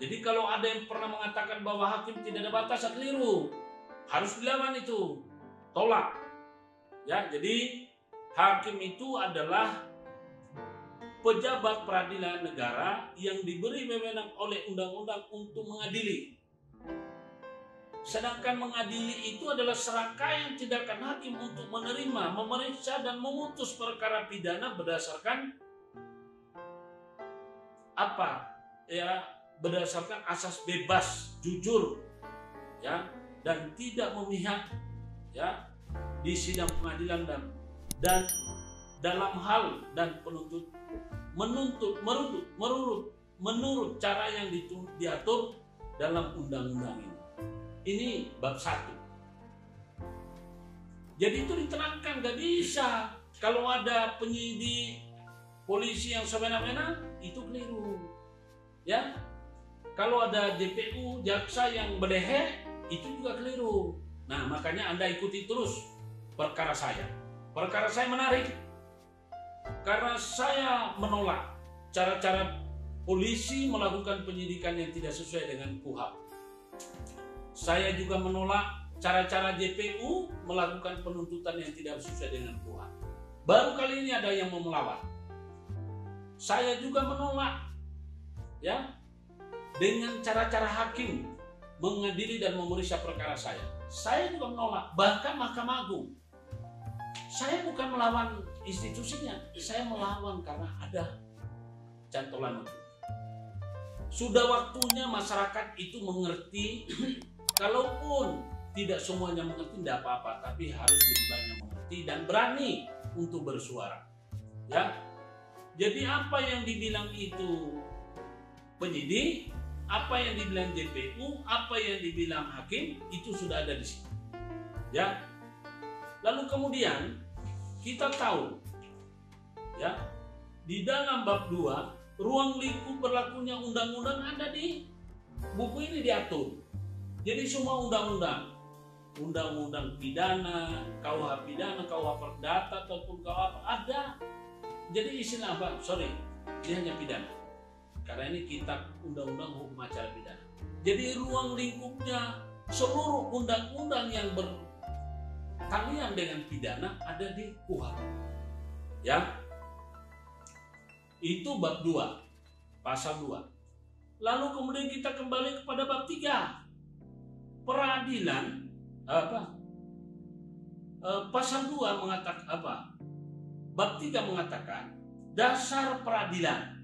Jadi kalau ada yang pernah mengatakan bahwa hakim tidak ada batasan, keliru. Harus dilawan itu, tolak. Ya, jadi hakim itu adalah pejabat peradilan negara yang diberi wewenang oleh undang-undang untuk mengadili. Sedangkan mengadili itu adalah serangkaian tindakan hakim untuk menerima, memeriksa, dan memutus perkara pidana berdasarkan apa? Ya, berdasarkan asas bebas, jujur, ya, dan tidak memihak, ya, di sidang pengadilan dan dalam hal dan menurut cara yang diatur dalam undang-undang ini. Ini bab 1. Jadi itu diterangkan, gak bisa kalau ada penyidik polisi yang semena-mena, itu keliru. Ya, kalau ada JPU jaksa yang belehe, itu juga keliru. Nah, makanya Anda ikuti terus perkara saya. Perkara saya menarik karena saya menolak cara-cara polisi melakukan penyidikan yang tidak sesuai dengan KUHP. Saya juga menolak cara-cara JPU melakukan penuntutan yang tidak sesuai dengan KUHP. Baru kali ini ada yang mau melawan. Saya juga menolak, ya, dengan cara-cara hakim mengadili dan memeriksa perkara saya. Saya juga menolak, bahkan Mahkamah Agung. Saya bukan melawan institusinya, saya melawan karena ada cantolan hukum. Sudah waktunya masyarakat itu mengerti, kalaupun tidak semuanya mengerti tidak apa-apa, tapi harus lebih banyak mengerti dan berani untuk bersuara. Ya, jadi apa yang dibilang itu penyidik, apa yang dibilang JPU, apa yang dibilang hakim, itu sudah ada di sini. Ya. Lalu kemudian kita tahu, ya, di dalam bab 2 ruang lingkup berlakunya undang-undang ada di buku ini diatur. Jadi semua undang-undang pidana, KUH pidana, KUH perdata ataupun KUH ada. Jadi istilah apa? Sorry, ini hanya pidana. Karena ini kitab undang-undang hukum acara pidana. Jadi ruang lingkupnya seluruh undang-undang yang berkaitan dengan pidana ada di KUHP. Ya. Itu bab 2, pasal 2. Lalu kemudian kita kembali kepada bab 3. Peradilan pasal 2 mengatakan apa? Bab 3 mengatakan dasar peradilan.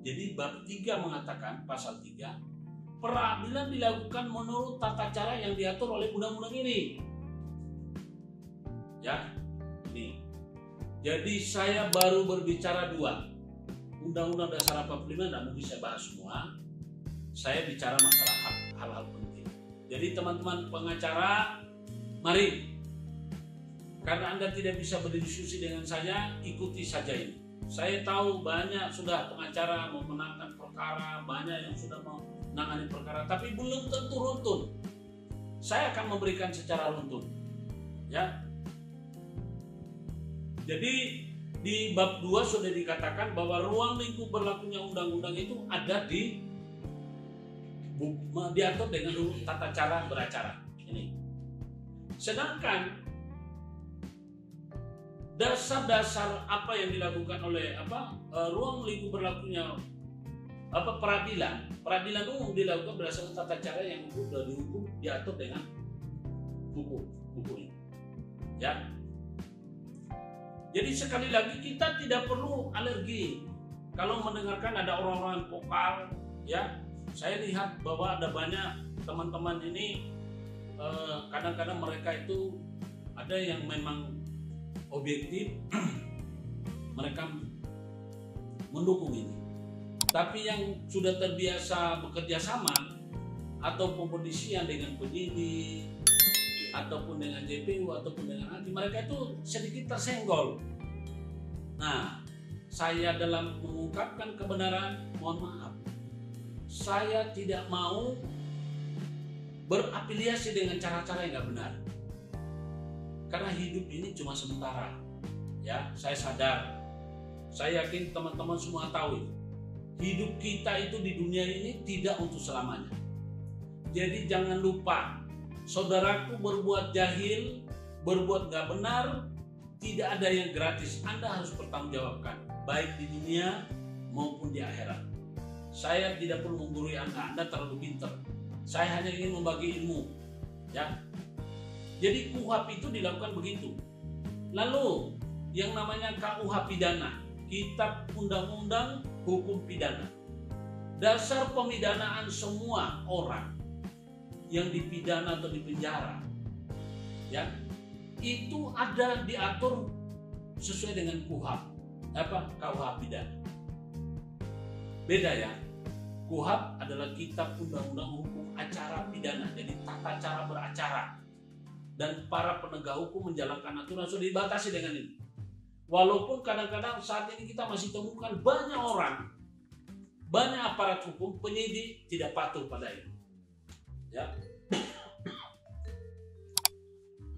Jadi bab 3 mengatakan, pasal 3, peradilan dilakukan menurut tata cara yang diatur oleh undang-undang ini. Ya, nih. Jadi saya baru berbicara 2. Undang-Undang Dasar 45 tidak mungkin saya bahas semua. Saya bicara masalah hal-hal penting. Jadi teman-teman pengacara, mari. Karena Anda tidak bisa berdiskusi dengan saya, ikuti saja ini. Saya tahu banyak sudah pengacara memenangkan perkara, banyak yang sudah menangani perkara, tapi belum tentu runtun. Saya akan memberikan secara runtun. Ya. Jadi di bab 2 sudah dikatakan bahwa ruang lingkup berlakunya undang-undang itu ada diatur dengan tata cara beracara. Ini. Sedangkan dasar-dasar apa yang dilakukan oleh ruang lingkup berlakunya peradilan umum dilakukan berdasarkan tata cara yang sudah diatur dengan buku ini. Ya. Jadi sekali lagi kita tidak perlu alergi kalau mendengarkan ada orang-orang vokal, ya. Saya lihat bahwa ada banyak teman-teman ini kadang-kadang mereka itu ada yang memang objektif, mereka mendukung ini. Tapi yang sudah terbiasa bekerja sama atau kompetisian dengan penyidik ataupun dengan JPU ataupun dengan hakim, mereka itu sedikit tersenggol. Nah, saya dalam mengungkapkan kebenaran, mohon maaf, saya tidak mau berafiliasi dengan cara-cara yang nggak benar. Karena hidup ini cuma sementara. Ya, saya sadar. Saya yakin teman-teman semua tahu itu. hidup kita itu di dunia ini tidak untuk selamanya. Jadi jangan lupa, saudaraku, berbuat jahil, berbuat gak benar, tidak ada yang gratis. Anda harus bertanggungjawabkan, baik di dunia maupun di akhirat. Saya tidak perlu menggurui Anda terlalu pintar. Saya hanya ingin membagi ilmu. Ya. Jadi KUHP itu dilakukan begitu. Lalu yang namanya KUH pidana, Kitab Undang-Undang Hukum Pidana. Dasar pemidanaan semua orang yang dipidana atau dipenjara, ya, itu ada diatur sesuai dengan KUH pidana. Beda ya. KUHP adalah Kitab Undang-Undang Hukum Acara Pidana, jadi tata cara beracara. Dan para penegak hukum menjalankan aturan sudah dibatasi dengan ini. Walaupun kadang-kadang saat ini kita masih temukan banyak orang, banyak aparat hukum, penyidik tidak patuh pada ini. Ya.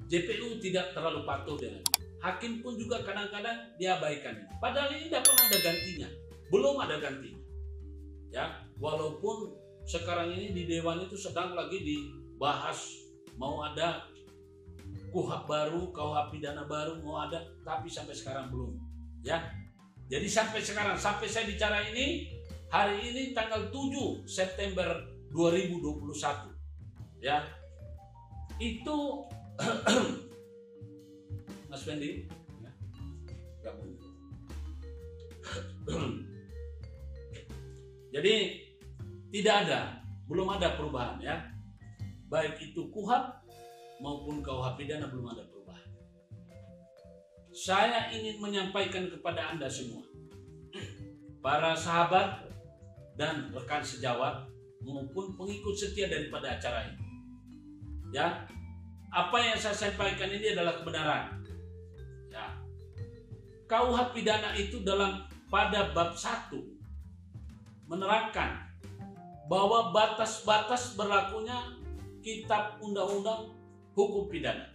JPU tidak terlalu patuh dengan ini. Hakim pun juga kadang-kadang diabaikan. Padahal ini tidak pernah ada gantinya, belum ada gantinya. Ya, walaupun sekarang ini di Dewan itu sedang lagi dibahas mau ada KUHP baru, KUH pidana baru mau ada, tapi sampai sekarang belum. Ya, jadi sampai sekarang, sampai saya bicara ini, hari ini tanggal 7 September 2021. Ya, itu Mas Fendi, ya. Jadi tidak ada, belum ada perubahan ya. Baik itu KUHP maupun KUH pidana belum ada perubahan. Saya ingin menyampaikan kepada Anda semua, para sahabat dan rekan sejawat maupun pengikut setia daripada acara ini. Ya, apa yang saya sampaikan ini adalah kebenaran. Ya. KUH pidana itu pada bab 1 menerangkan bahwa batas-batas berlakunya Kitab Undang-Undang Hukum Pidana.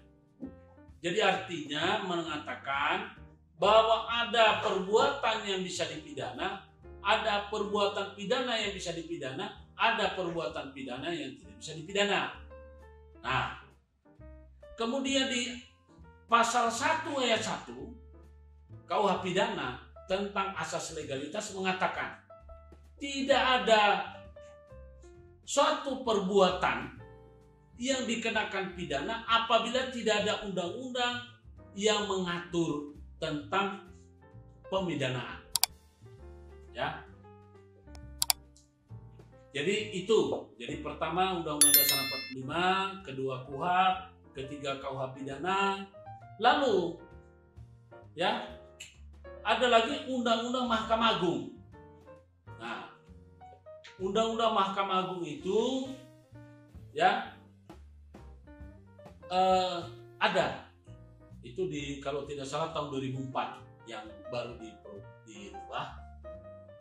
Jadi artinya mengatakan bahwa ada perbuatan yang bisa dipidana, ada perbuatan pidana yang bisa dipidana, ada perbuatan pidana yang tidak bisa dipidana. Nah, kemudian di pasal 1 ayat 1 KUH pidana tentang asas legalitas mengatakan tidak ada suatu perbuatan yang dikenakan pidana apabila tidak ada undang-undang yang mengatur tentang pemidanaan. Ya. Jadi itu. Jadi pertama Undang-Undang Dasar 45, kedua KUHP, ketiga KUH pidana. Lalu ya, ada lagi Undang-Undang Mahkamah Agung. Nah, Undang-Undang Mahkamah Agung itu ya ada itu kalau tidak salah tahun 2004 yang baru dirubah,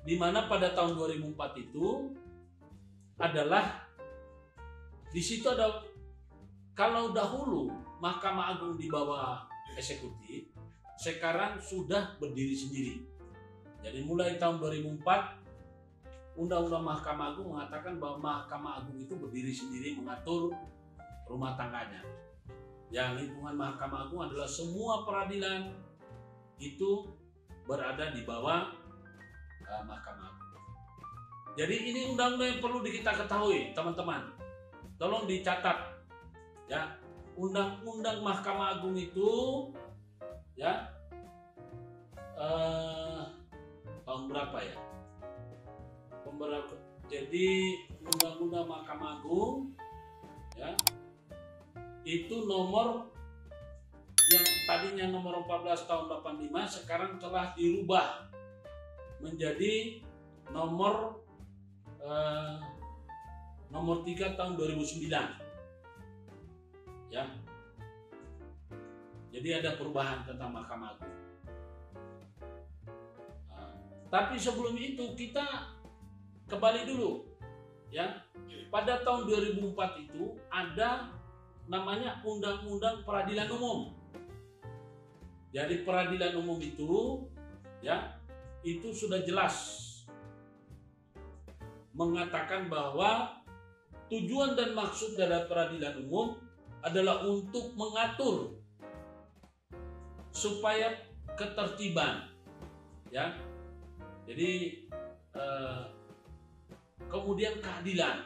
di mana pada tahun 2004 itu adalah di situ ada, kalau dahulu Mahkamah Agung di bawah eksekutif, sekarang sudah berdiri sendiri. Jadi mulai tahun 2004 Undang-Undang Mahkamah Agung mengatakan bahwa Mahkamah Agung itu berdiri sendiri mengatur rumah tangganya. Yang lingkungan Mahkamah Agung adalah semua peradilan itu berada di bawah Mahkamah Agung. Jadi ini undang-undang yang perlu kita ketahui, teman-teman. Tolong dicatat ya. Undang-Undang Mahkamah Agung itu ya tahun berapa ya? Jadi Undang-Undang Mahkamah Agung ya itu nomor yang tadinya nomor 14 tahun 85 sekarang telah dirubah menjadi nomor 3 tahun 2009 ya. Jadi ada perubahan tentang Mahkamah Agung. Tapi sebelum itu kita kembali dulu ya. Pada tahun 2004 itu ada namanya Undang-Undang Peradilan Umum. Jadi peradilan umum itu ya, itu sudah jelas mengatakan bahwa tujuan dan maksud dari peradilan umum adalah untuk mengatur supaya ketertiban, ya. Jadi kemudian keadilan.